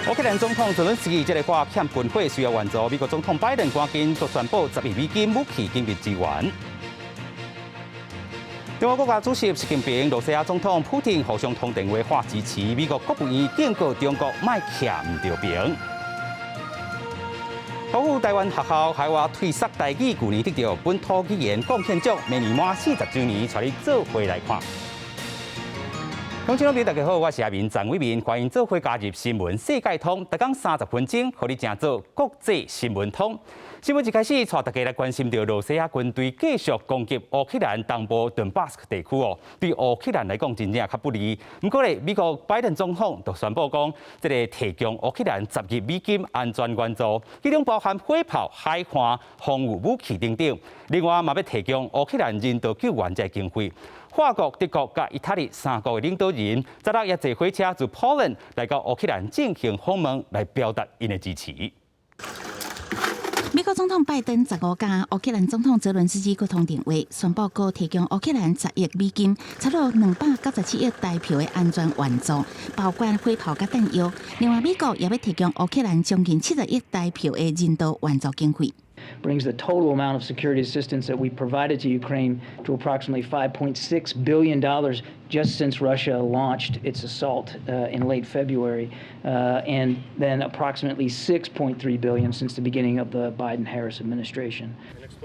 乌克兰总统泽伦斯基这个话欠军火需要援助，美国总统拜登赶紧就宣布10亿美金武器经济支援。中国国家主席习近平、罗西亚总统普京互相通电话话支持，美国国务院警告中国卖徛唔着平。保护台湾学校海外推塞台语，去年得到本土语言贡献奖，明年满40周年，带你做回来看。观众朋友大家好，我是阿明张伟民，欢迎做伙加入新闻世界通，每天30分钟，和你正做国际新闻通。新闻一开始，带大家来关心到罗西亚军队继续攻击乌克兰东部顿巴斯地区哦，对乌克兰来讲真正较不利。不过咧，美国拜登总统就宣布讲，这个提供乌克兰10亿美金安全援助，其中包含火炮、海岸防御武器等等。另外，嘛要提供乌克兰人道救援这经费。法国、德国甲意大利3国的领导人，昨日也坐火车自波兰来到乌克兰进行访问，来表达因的支持。美国总统拜登15日，乌克兰总统泽伦斯基沟通电话，宣布过提供乌克兰10亿美金，差不多297亿台票的安全援助，包括火炮甲弹药。另外，美国也要提供乌克兰将近70亿台票的人道援助经费。Brings the total amount of security assistance that we provided to Ukraine to approximately $5.6 billion just since Russia launched its assault in late February, and then approximately $6.3 billion since the beginning of the Biden-Harris administration.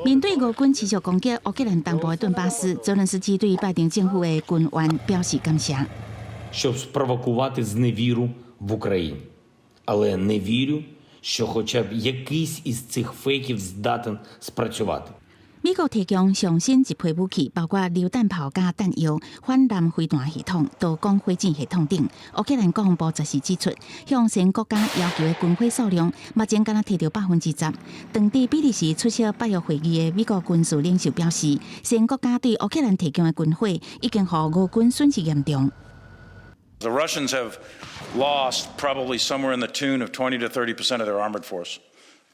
面对俄军持续攻击乌克兰东部的顿巴斯，泽伦斯基对拜登政府的军援表示感谢。Щоб спровокувати зневіру в Україні, але не вірю, що хоча б якийсь із цих фейків здатен спрацювати. 美国提供上新一批武器，包括榴弹炮加弹药、反舰飞弹系统、导光火箭系统等。乌克兰国防部则是指出，向前国家要求的军火数量，目前敢若摕到10%。当地比利时出席北约会议的美国军事领袖表示，前国家对乌克兰提供的军火已经让俄军损失严重。The Russians have lost probably somewhere in the tune of 20 to 30% of their armored force.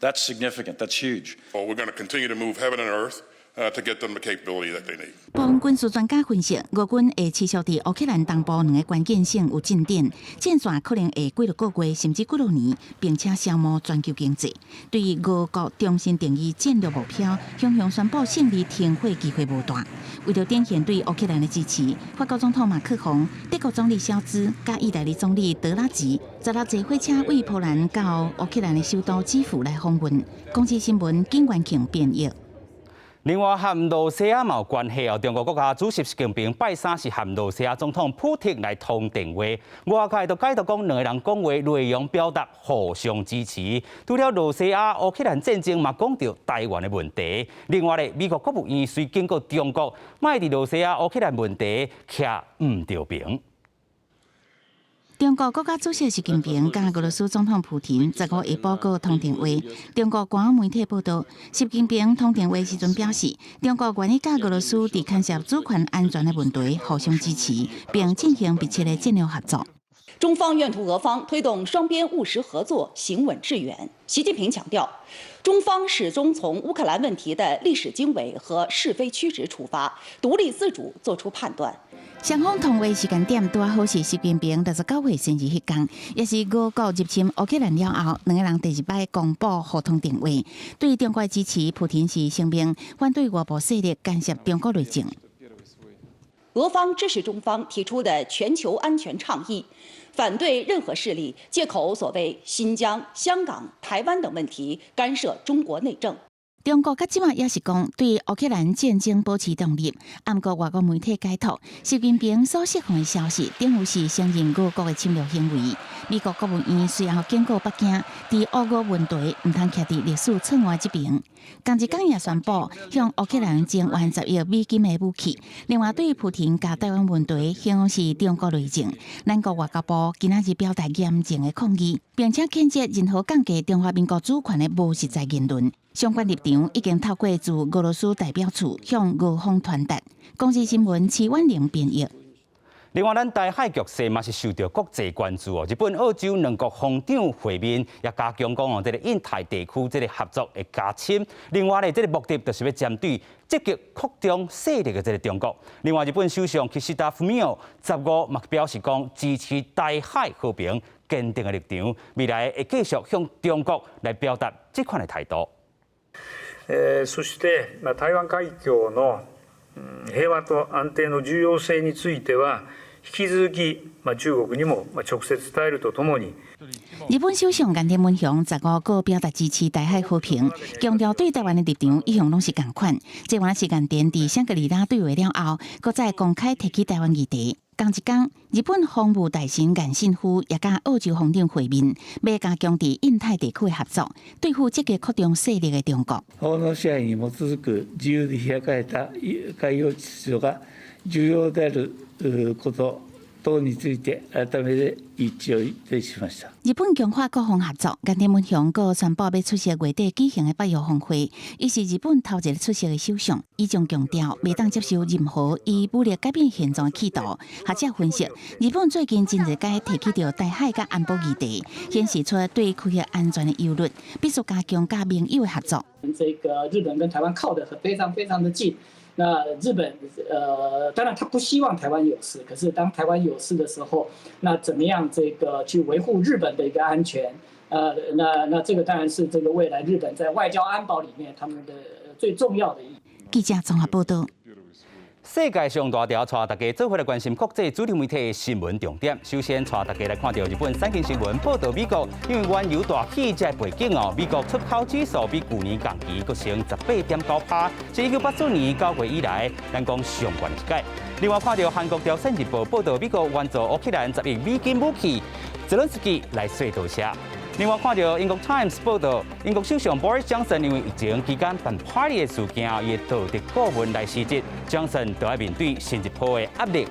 That's significant. That's huge. Well, we're going to continue to move heaven and earth to get them the capability that they need. 部分军事专家分析，俄军会持续伫乌克兰东部2个关键性有进展，战线可能会几落个月甚至几落年，并且消磨全球经济。对于俄国重新定义战略目标，向宣布胜利停火机会无大。为了展现对乌克兰的支持，法国总统马克宏、德国总理肖兹加意大利总理德拉吉，昨日坐火车为波兰到乌克兰的首都基辅来访问。公司新闻景元庆编译。另外，和罗西亚有关系哦。中国国家主席习近平拜三是和罗西亚总统普京来通电话，外界就解读讲两个人讲话内容表达互相支持。除了罗西亚乌克兰战争嘛，讲到台湾的问题。另外咧，美国国务院虽警告中国，卖伫罗西亚乌克兰问题徛唔着平。中国国家主席习近平甲俄罗斯总统普京15日下晡通电话。中国官方媒体报道，习近平通电话时阵表示，中国愿意甲俄罗斯伫牵涉主权安全的问题互相支持，并进行密切的战略合作。中方愿同俄方推动双边务实合作行稳致远。习近平强调，中方始终从乌克兰问题的历史经纬和是非曲直出发，独立自主作出判断。双方通话时间点拄好是习近平69岁生日迄天，也是俄国入侵乌克兰了后，两个人第2摆公布互通电话。对中国的支持，普京是声明反对外部势力干涉中国内政。俄方支持中方提出的全球安全倡议，反对任何势力借口所谓新疆、香港、台湾等问题干涉中国内政。中国到即马也是讲对乌克兰战争保持中立，不过外国媒体解读，习近平所释放的消息，等于是承认俄国的侵略行为。美国国务院随后警告北京，伫乌俄问题唔通徛伫历史错误这边。同一天也宣布向乌克兰增援10亿美金的武器。另外，对于普京甲台湾问题，形容是中国内政，咱国外交部今仔日表达严正的抗议，并且谴责任何降低中华民国主权的无实在言论。相关立场已经透过自俄罗斯代表处向俄方传达。公司新闻齐婉玲编译。另外，咱台海局势嘛是受到国际关注哦。日本、澳洲两国防长会面，也加强讲哦，这个印太地区这个合作的加深。另外呢，这个目的就是要针对积极扩张势力的这个中国。另外，日本首相岸田文雄15嘛表示讲支持台海和平，坚定的立场，未来会继续向中国来表達這款的態度。そして台湾海峡の平和と安定の重要性については引き続き中国にも直接伝えるとともに。日本首相岸田文雄15個表達支持台海和平，強調對台灣的立場一向攏是同款。這還是岸田佇香格里拉對話了後，閣再公開提起台灣議題。同一天，日本防務大臣岸信夫也甲澳洲防長會面，要加強佇印太地區的合作，對付積極擴張勢力的中國。法の支配に基づく自由で開かれた海洋秩序が重要であること等について改めて一致をいたしました。日本強化國防合作，岸田文雄閣宣布要出席月底舉行的北約峰會，伊是日本頭一個出席的首相，伊將強調未當接受任何以武力改變現狀的企圖。學者分析，日本最近真日間提起到台海甲安保議題，顯示出對區域安全的憂慮，必須加強甲盟友的合作。這個日本跟台灣靠得非常非常的近。那日本當然他不希望台灣有事，可是當台灣有事的時候，那怎麼樣這個去維護日本的一個安全？那這個當然是這個未來日本在外交安保裡面他們的最重要的一。記者綜合報道。世界上大條，帶大家做回來關心國際主流媒體新聞重點。首先，帶大家來看到日本產經新聞報道，美國因為原油大起這背景哦，美國出口指數比去年同期佫升18.9%，是1980年9月以來咱講上懸一屆。另外，看到韓國朝鮮日報報道，美國援助烏克蘭10億美金武器，澤倫斯基來說道謝。另外，看到英國 Times 報道，英國首相 Boris Johnson 因為疫情期間辦 party 的事件，伊道德顧問來辭職 ，Johnson 就要面對新一波的壓力。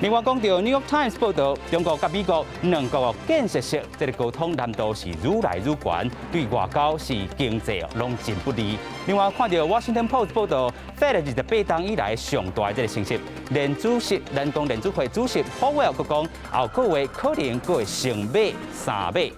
另外，講到 New York Times 報道，中國甲美國兩國建設性這個溝通難度是愈來愈懸，對外交是經濟攏真不利。另外，看到 Washington Post 報道 ，Fed 28當以來上大這個升息，連主席咱講聯儲會主席 Powell 佢講，後個月可能佫會升碼3碼。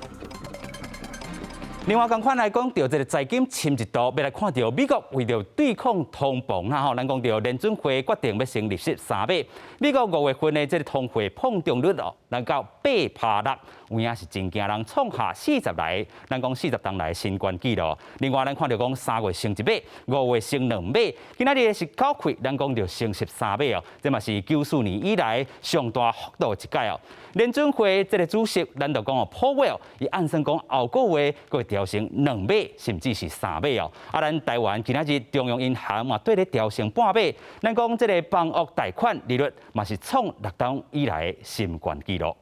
另外，同款來講到這個財金深一度，要來看到美國為了對抗通膨，咱講到聯準會決定要升利息3碼。美國5月份的這個通貨膨脹率哦，能到8%，有影是真驚人創下40來，咱講40當來新高紀錄。另外，咱看到講3月升1碼，5月升2碼，今仔日是9月，咱講到升13碼哦，這嘛是94年以來上大幅度一屆哦。聯準會這個主席，咱就講哦，Powell，伊暗算講後個月佫會調升2碼，甚至是3碼哦。咱台灣今仔日中央銀行嘛對咧調升半碼，咱講這個房屋貸款利率嘛是創6檔以來新高紀錄。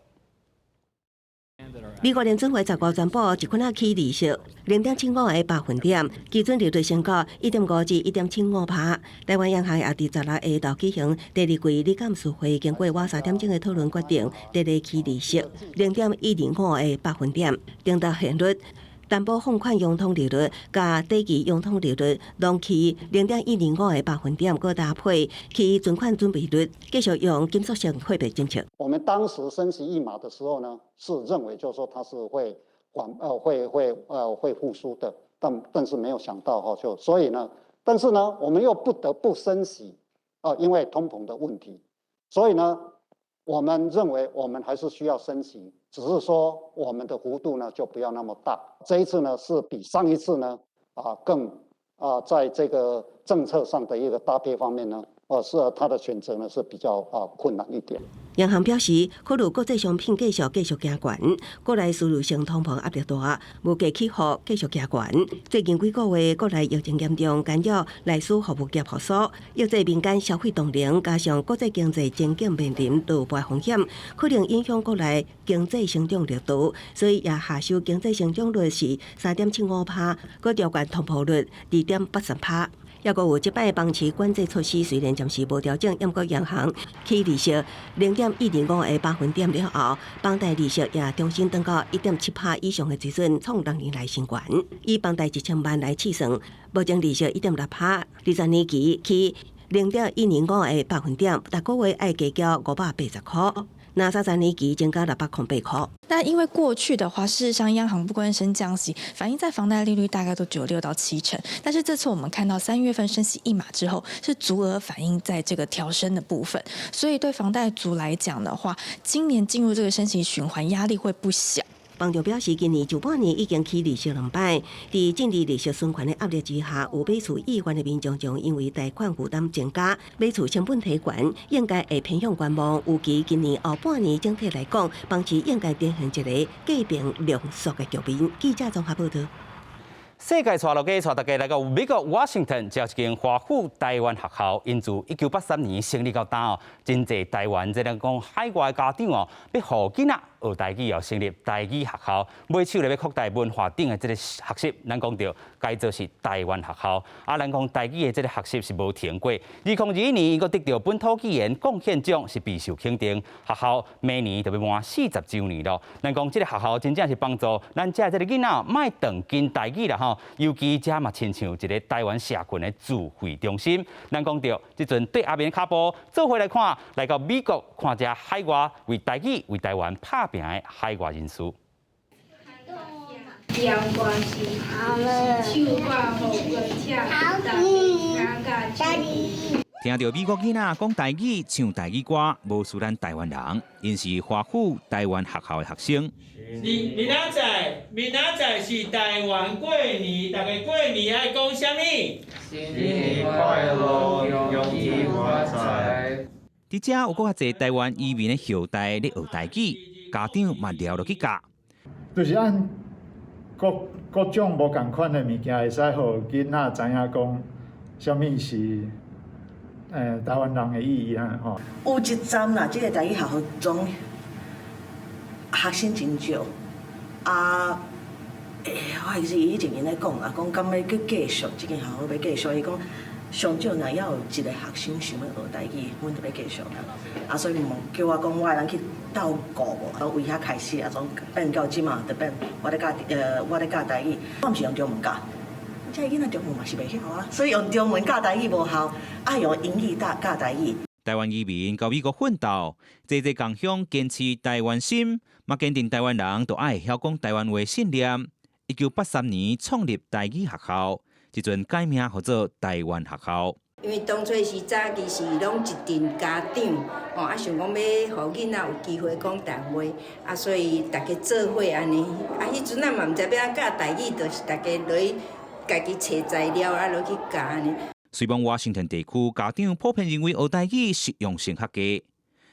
美國聯準會15宣布一款起利息0.75個百分點，基準利率升高1.5至1.75%。台灣央行也佇16下晝舉行第2季理監事會，經過約3點鐘的討論，決定第2期利息0.125個百分點，定達現率。擔保放款融通利率加短期融通利率攏起0.125個百分點，佮搭配其存款準備率，繼續用緊縮性貨幣政策。我們當時升息1碼的時候呢，是認為就是說它是會復甦的，但是沒有想到哈，就所以呢，但是呢，我們又不得不升息因為通膨的問題，所以呢，我們認為我們還是需要升息。只是說我們的幅度呢就不要那麼大，這一次呢是比上一次呢更在這個政策上的一個搭配方面呢，是它的選擇呢是比較困難一點。央行表示，考慮國際商品繼續加懸，國內輸入性通膨壓力大，物價起伏繼續加懸。最近幾個月，國內疫情嚴重，干擾內需服務業復甦，抑制民間消費動能，加上國際經濟前景面臨倒敗風險，可能影響國內經濟成長力度，所以也下修經濟成長率是3.75%，佮調降通膨率2.83%。抑閣有即擺房市管制措施，雖然暫時無調整，英國央行起利息0.125個百分點了後，房貸利息也重新登到1.7%以上的水準，創6年來新高。以房貸1000萬來計算，保證利息1.6%，23年期起0.1年5个百分点，逐个月爱加交580块。那33年期增加608块。那因为过去的话，事实上央行不关升降息，反映在房贷利率大概都只有6到7成。但是这次我们看到3月份升息1码之后，是足额反映在这个调升的部分，所以对房贷族来讲的话，今年进入这个升息循环压力会不小。房仲表示，今年上半年已经起利息2摆，在政治利息循环的压力之下，有买厝意愿的民众将因为贷款负担增加，买厝成本提悬，应该会偏向观望。预计今年后半年整体来讲，房市应该呈现一个价平量缩的局面。记者综合报道。世界带大家来到美国 Washington， 这是一间华府台湾学校，因自1983年成立到今哦，真侪台湾即讲海外家长哦，要互囡仔学台语哦，成立台语学校，买手咧要扩大文化顶的这个学习，咱讲到该做是台湾学校，咱讲台语的这个学习是无停过。2021年，伊阁得到本土语言贡献奖，是备受肯定。学校明年就要满40周年咯。咱讲这个学校真正是帮助咱这个囡仔卖断紧台语啦吼。尤其这嘛亲像一个台湾社群的智慧中心。咱讲到即阵对阿明卡波做回来看，来到美国看这海外为台语为台湾拍拼的海外人士。听到美国囡仔讲台语、唱台语歌，无输咱台湾人，因是华府台湾学校的学生。明仔载是台湾过年，大家过年爱讲啥物？新年快乐，恭喜发财。伫遮有搁较侪台湾移民的后代咧学台语，家长嘛聊落去教。就是按各种无共款的物件，会使互囡仔知影讲，啥物是台湾人的意义啊吼。有一站啦，即个台语学校总学生真少，我是以前因咧讲啦，讲敢要去继续，即间学校要继续，伊讲上少若要有一个学生想要学台语，阮就要继续啦。所以叫我讲，我会当去斗顾无，为遐开始总变到即嘛，就变我咧教台语，我毋是用中文教。这囡仔中文嘛是袂晓啊，所以用中文教台语无效，爱用英语教台语。台湾移民到美国奋斗，侪共乡坚持台湾心，嘛坚定台湾人都爱晓讲台湾话信念。1983年创立台语学校，即阵改名叫做台湾学校。因为当初是早期是拢一群家长，想讲要互囡仔有机会讲台话，所以大家做伙安尼。迄阵嘛毋知要安教台语，就是大家落去家己找材料落去教安尼。虽然华盛顿地区家长普遍认为学台语实用性较低，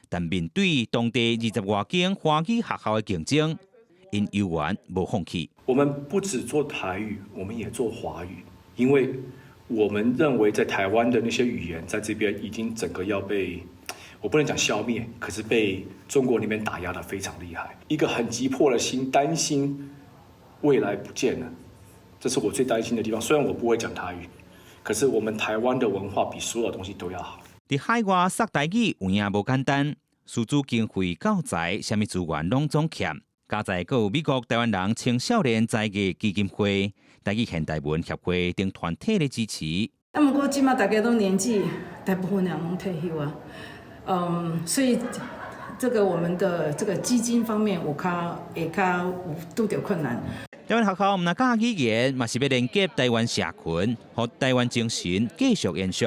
但面对当地20多间华语学校的竞争，因犹原无放弃。我们不只做台语，我们也做华语，因为我们认为在台湾的那些语言，在这边已经整个要被，我不能讲消灭，可是被中国那边打压得非常厉害。一个很急迫的心，担心未来不见了，这是我最担心的地方。虽然我不会讲台语。可是我们台湾的文化比所有东西都要好。伫海外学台语有影无简单，师资经费、教材、什么资源拢总欠。加在阁有美国台湾人青少年在艺基金会、台语现代文协会等团体的支持。不过即马大家都年纪，大部分人拢退休啊，所以这个我们的这个基金方面，会较拄着困难。台湾学校唔那教语言，嘛是要连接台湾社群，和台湾精神继续延续。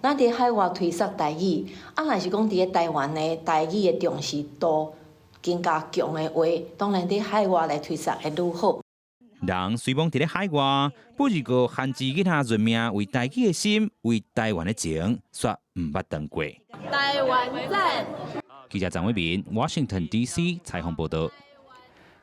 咱伫海外推广台语，若是讲伫台湾的台语的重视度更加强的话，当然伫海外来推广会愈好。人虽望伫咧海外，不如个限制囡仔认命为台语的心，为台湾的情，煞唔捌当过。台湾赞！记者张伟民 ，Washington D.C. 采访报道。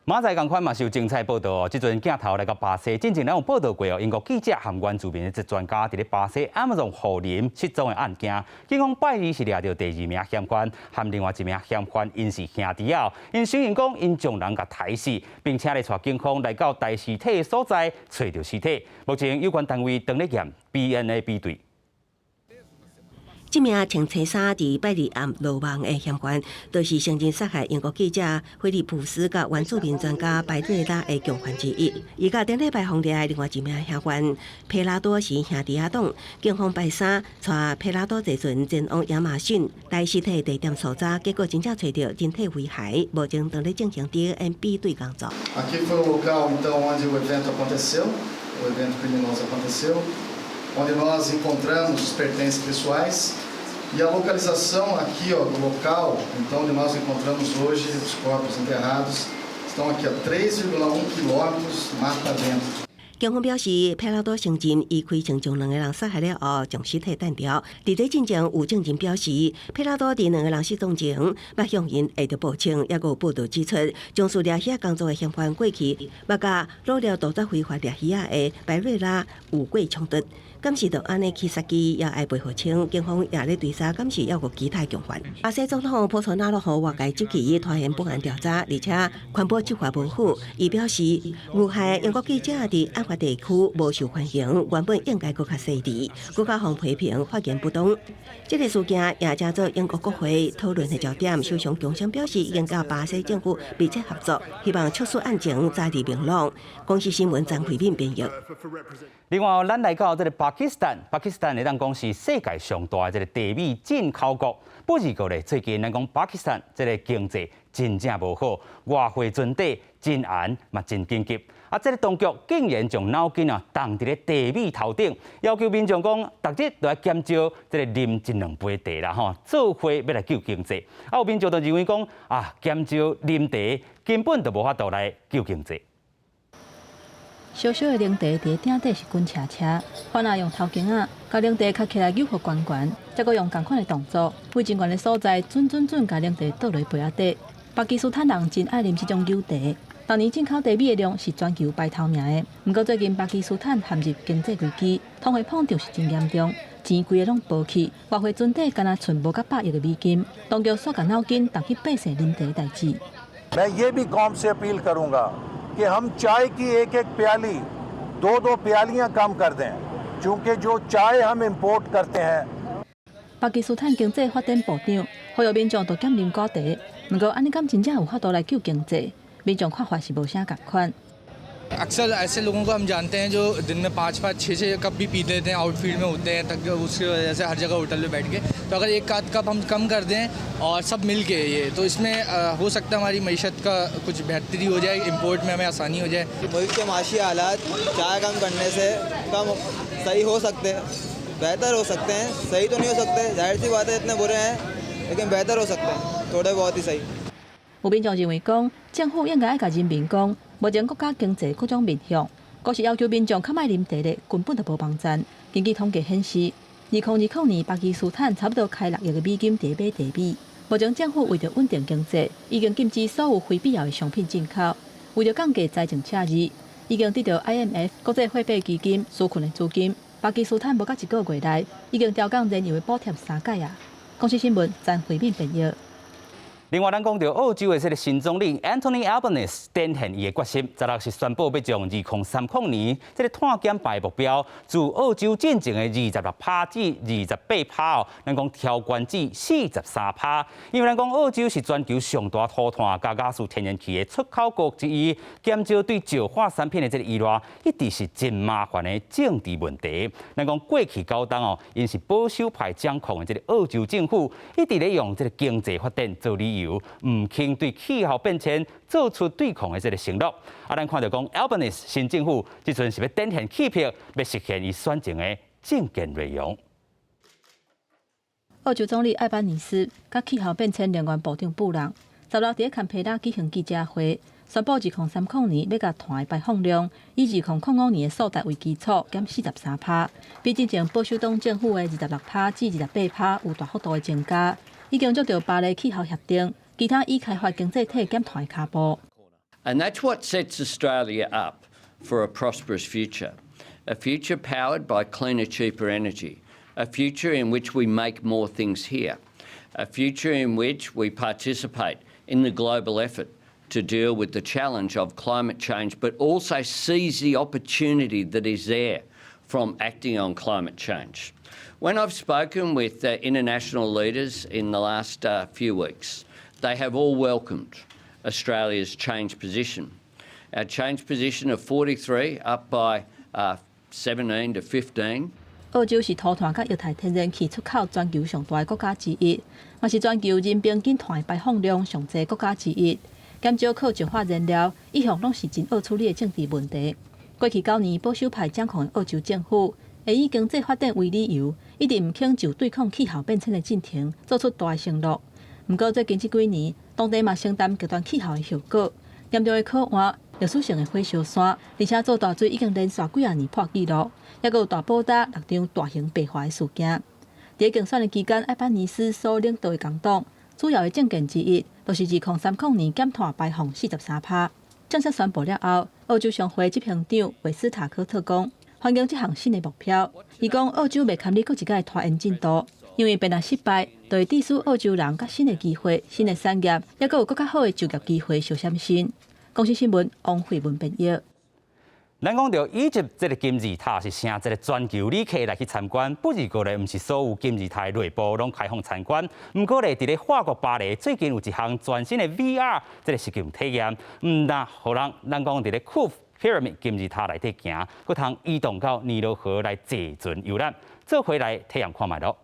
马仔同款嘛是有精彩报道哦。即阵镜头来到巴西，之前咱有报道过哦，英国记者含原住民的一专家伫咧巴西 Amazon 雨林失踪的案件，警方拜二是抓到第2名嫌犯，和另外1名嫌犯因是兄弟啊。因承认讲因将人甲杀死，并且咧带警方来到带尸体的所在找到尸体。目前有关单位正咧验 DNA 比对。这名穿青衫伫拜日暗落网的嫌犯，就是曾经杀害英国记者菲利普斯甲原住民专家白瑞拉的共犯之一。伊甲顶礼拜轰掠另外一名嫌犯佩拉多是兄弟党，警方拜三带佩拉多坐船前往亚马逊来尸体地点搜查，结果真正找到人体遗骸，目前正在进行 DNA 比对工作。Aqui foi o local então onde o evento aconteceu, o evento criminoso aconteceu, onde nós encontramos os pertences pessoais. E a localização aqui ó, do local, então, onde nós encontramos hoje os corpos enterrados, estão aqui a 3,1 quilômetros mar para dentro. 警方表示，佩拉多承认伊开枪将2个人杀害了后，将尸体弹掉。伫这进前，有证人表示，佩拉多伫2个人失踪前，捌向因下着报称，也有报道指出，将属掠虾工作的嫌犯过去，捌甲掳了盗贼非法掠虾的白瑞拉有过冲突。监视到安尼去杀机，也爱被号称，警方也咧追查监视还有其他共犯。巴西总统波索纳罗和外界执起拖延本案调查，而且环保执法无虎。伊表示，遇害英国记者伫案发地区无受欢迎，原本应该搁较细致，搁较互批评发言不当。这个事件也成做英国国会讨论的焦点。首相强生表示，已经甲巴西政府密切合作，希望促使案情早日明朗。公司新闻张惠敏编译。另外，咱来到这个巴基斯坦会当讲是世界上大的这个地米进口国。不过咧，最近咱讲巴基斯坦这个经济真正无好，外汇存底真严嘛真紧急。这个当局竟然将脑筋放伫咧地米头顶，要求民众讲，逐日都要减少这个啉1-2杯茶啦吼，做伙要来救经济。有民众就认为讲减少啉茶根本就无法度来救经济。小小的灵茶伫顶底是滚车车，反而用头颈甲灵茶卡起来扭互悬悬，再搁用同款的动作，为真悬的所在准甲灵茶倒落杯仔底。巴基斯坦人真爱啉这种牛茶。当年进口茶米的量是全球排头名的，不过最近巴基斯坦陷入经济危机，通货膨胀是真严重，钱规个拢暴起，外汇存底敢若剩无甲100亿个美金，当局煞甲脑筋动去百姓啉茶的代志。मैं ये भी कौम से अपील करूंगा कि हम चाय की एक प्याली 2 प्यालियां कम कर दें, क्योंकि जो चाय हम इंपोर्ट करते हैं。巴基斯坦经济发展部长呼吁民众多减啉果茶，不过安尼敢真正有法度来救经济？民众看法是无啥共款。अक्सर ऐसे लोगों को हम जानते हैं जो दिन में 5-5, 6-6 कप भी पी लेते हैं, आउटफील्ड में होते हैं, तक उसकी वजह से हर जगह होटल में बैठ के। तो अगर एक आध कप हम कम कर दें और सब मिल के ये, तो इसमें हो सकता है हमारी मईशत का कुछ बेहतरी हो जाए, इंपोर्ट में हमें आसानी हो जाए। मुल्क के माशी हालात चाय कम करने से कम सही हो सकते हैं, बेहतर हो सकते हैं। सही तो नहीं हो सकते, जाहिर सी बात है इतने बुरे हैं, लेकिन बेहतर हो सकते हैं, थोड़े बहुत ही सही। 有民众认为讲，政府应该爱甲人民讲，目前国家经济各种面向，果是要求民众较卖啉茶的，根本就无帮助。根据统计显示，2020年巴基斯坦差不多开6亿个美金在买茶米。目前政府为着稳定经济，已经禁止所有非必要的商品进口，为着降低财政赤字，已经得到 IMF 国际货币基金纾困的资金。巴基斯坦无到1个月内，已经调降燃油的补贴3届啊。公司新闻张惠敏编译。另外，咱讲到澳洲的这个新总理 Anthony Albanese 展现伊的决心，16日宣布要将2030年这个碳减排目标，自澳洲进前的26%至28%哦，咱讲调悬至43%。因为咱讲澳洲是全球上大土炭加亚速天然气的出口国之一，减少对石化产品的这个依赖，一直是真麻烦的政治问题。咱讲过去高档哦，因是保守派掌控的这个澳洲政府，一直咧用这个经济发展做理由。唔肯对气候变迁做出对抗的这个承诺。咱看到讲 Albanese 新政府即阵是要展现气魄，要实现伊选前的政见内容。澳洲总理艾班尼斯甲气候变迁能源部长布朗16日在堪培拉举行记者会，宣布2030年要甲碳的排放量以2005年的数值为基础减43%，比之前保守党政府的26%至28%有大幅度的增加。已经接到巴黎气候协定，其他已开发经济体减碳的脚步。And that's what sets Australia up for a prosperous future. A future powered by cleaner, cheaper energy. A future in which we make more things here. A future in which we participate in the global effort to deal with the challenge of climate change, but also seize the opportunity that is there from acting on climate change. When I've spoken with international leaders in the last few weeks, they have all welcomed Australia's change position. Our change position of 43 up by 17 to 15. 澳洲是土炭甲液态天然气出口全球上大的国家之一，嘛是全球人平均碳排放量上侪国家之一。减少靠石化燃料，一向拢是真恶处理的政治问题。过去9年保守派掌控的澳洲政府，会以经济发展为理由，一直毋肯就对抗气候变迁的进程做出大承诺。不过最近这几年，当地嘛承担极端气候的后果，严重的酷旱、历史性的火烧山，而且做大水已经连续几啊年破纪录，也有大爆炸6场大型白化的事件。在竞选的期间，艾班尼斯所领导的工党主要的政见之一，就是2030年减碳排放43%。正式宣布了后，澳洲商会执行长韦斯塔科特讲，欢迎这项新的目标。伊讲澳洲袂堪你搁一届拖延进度，因为别若失败，就会致使澳洲人甲新的机会、新的产业，也搁有更较好的就业机会受闪身。公司新闻王慧文编译。咱讲到以及这个金字塔是请这个全球旅客来去参观，不过咧，唔是所有金字塔内部拢开放参观。不过咧，伫咧法国巴黎最近有一项全新的 VR 这个实景体验，唔但互咱讲伫咧 Khufu Pyramid 金字塔内底行，佮通移动到尼罗河来坐船游览，做回来体验看卖咯。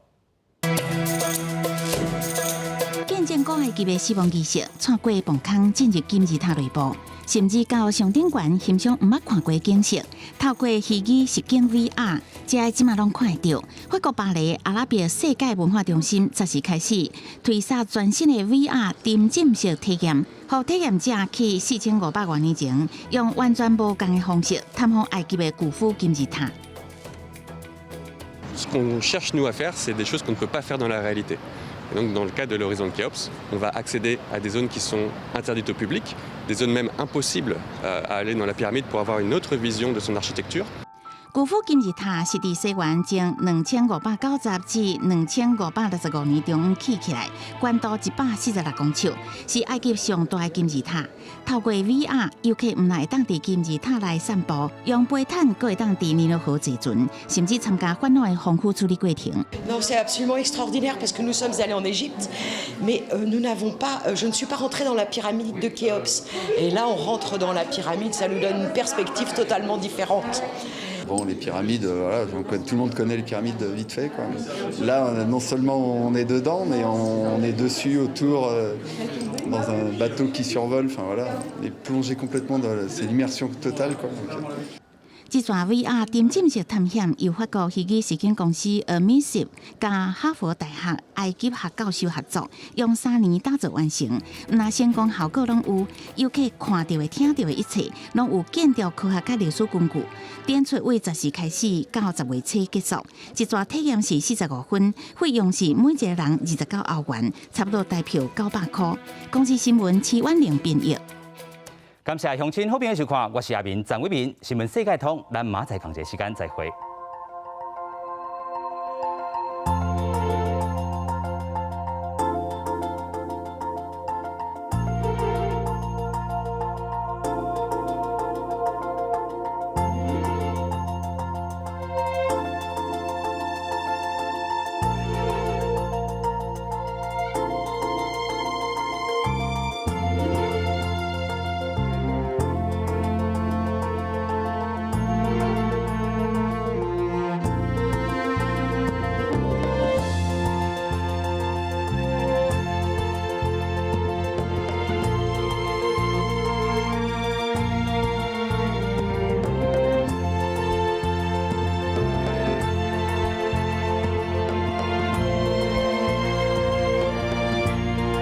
见证古埃及的死亡仪式，穿过棚坑进入金字塔内部，甚至到上顶悬欣赏毋捌看过的景色。透过虚拟实景 VR， 这即马拢看得到。法国巴黎阿拉伯世界文化中心10时开始推出全新的 VR 沉浸式体验，让体验者去4500多年前，用完全无同的方式探访埃及的古夫金字塔。Ce qu'on cherche nous à faire, c'est des choses qu'on ne peut pas faire dans la réalité. Et donc, dans le cadre de l'horizon de Khéops, on va accéder à des zones qui sont interdites au public, des zones même impossibles à aller dans la pyramide pour avoir une autre vision de son architecture. 古夫金字塔是伫西元前2590至2565年中起来，高度146公尺，是埃及上大的金字塔。透过 VR， 游客唔但会当伫金字塔内散步，用飞毯阁会当伫尼罗河坐船，甚至参加烦恼的防腐处理过程。Non, c'est absolument extraordinaire parce que nous sommes allés en Égypte, mais nous n'avons pas, je ne suis pas rentrée dans la pyramide de Khéops. Et là, on rentre dans la pyramide, ça nous donne une perspective totalement différente. Bon, les pyramides, voilà, tout le monde connaît les pyramides vite fait, quoi. Là, non seulement on est dedans, mais on est dessus, autour, dans un bateau qui survole. Enfin voilà, on est plongé complètement dans c'est l'immersion totale, quoi. Donc, 这段 VR 沉浸式探险由法国虚拟实景公司 Amissive 加哈佛大学埃及学教授合作，用3年打造完成。那成功效果拢有，游客看到的、听到的一切，拢有建筑科学甲历史根据。展出为10时开始到10月初结束。一段体验是45分，费用是每一个人29欧元，差不多台票900块。公司新闻齐婉玲编译。感谢乡亲好朋友收看，我是阿明张伟民，新闻世界通，咱马仔同一时间再会。